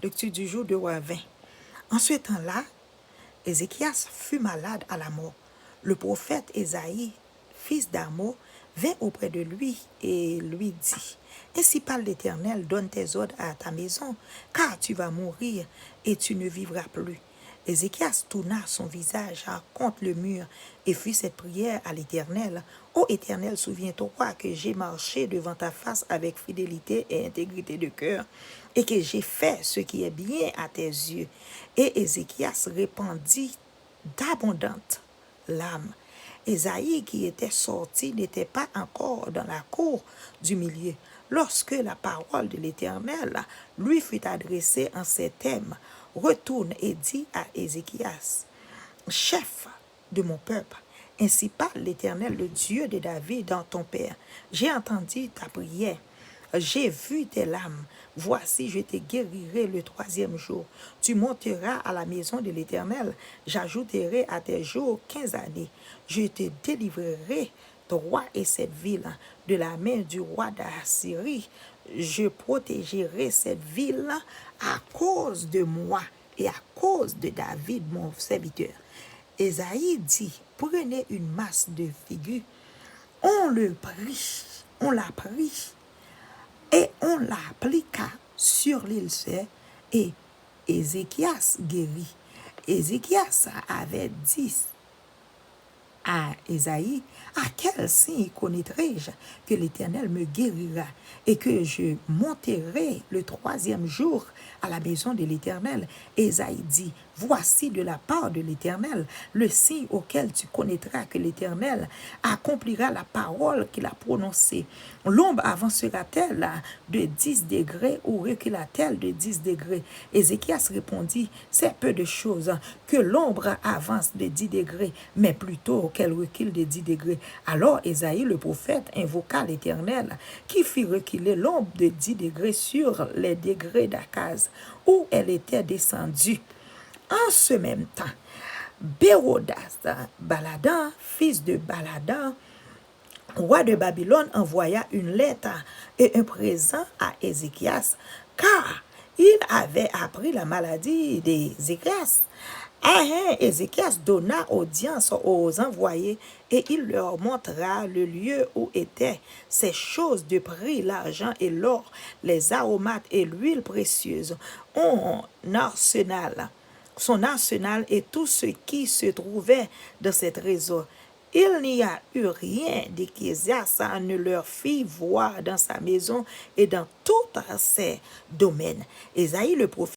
Lecture du jour de Roi 20. En ce temps-là, Ézéchias fut malade à la mort. Le prophète Ésaïe, fils d'Amo, vint auprès de lui et lui dit, ainsi parle l'Éternel, donne tes ordres à ta maison, car tu vas mourir et tu ne vivras plus. Ézéchias tourna son visage contre le mur et fit cette prière à l'Éternel. Ô Éternel, souviens-toi que j'ai marché devant ta face avec fidélité et intégrité de cœur, et que j'ai fait ce qui est bien à tes yeux. Et Ézéchias répandit d'abondantes larmes. Ésaïe, qui était sorti, n'était pas encore dans la cour du milieu, lorsque la parole de l'Éternel lui fut adressée en ces termes. Retourne et dis à Ézéchias, chef de mon peuple, ainsi parle l'Éternel, le Dieu de David, dans ton père. J'ai entendu ta prière. J'ai vu tes larmes. Voici, je te guérirai le 3e jour. Tu monteras à la maison de l'Éternel. J'ajouterai à tes jours 15 années. Je te délivrerai, toi et cette ville, de la main du roi d'Assyrie. Je protégerai cette ville à cause de moi et à cause de David, mon serviteur. Ésaïe dit, prenez une masse de figues. On la prit et on l'appliqua sur l'île et Ézéchias guérit. Ézéchias avait dit à Ésaïe, à quel signe connaîtrai-je que l'Éternel me guérira et que je monterai le 3e jour à la maison de l'Éternel? Ésaïe dit, voici de la part de l'Éternel le signe auquel tu connaîtras que l'Éternel accomplira la parole qu'il a prononcée. L'ombre avancera-t-elle de 10 degrés ou recula-t-elle de 10 degrés? Ézéchias répondit, c'est peu de choses que l'ombre avance de 10 degrés, mais plutôt qu'elle recule de 10 degrés. Alors Ésaïe le prophète invoqua l'Éternel, qui fit reculer l'ombre de 10 degrés sur les degrés d'Akaz, où elle était descendue. En ce même temps, Bérodas, Baladan, fils de Baladan, roi de Babylone, envoya une lettre et un présent à Ézéchias, car il avait appris la maladie d'Ézéchias. Ézéchias donna audience aux envoyés et il leur montra le lieu où étaient ces choses de prix, l'argent et l'or, les aromates et l'huile précieuse, son arsenal et tout ce qui se trouvait dans ces trésors. Il n'y a eu rien d'Ézéchias ne leur fit voir dans sa maison et dans tous ses domaines. Ésaïe le prophète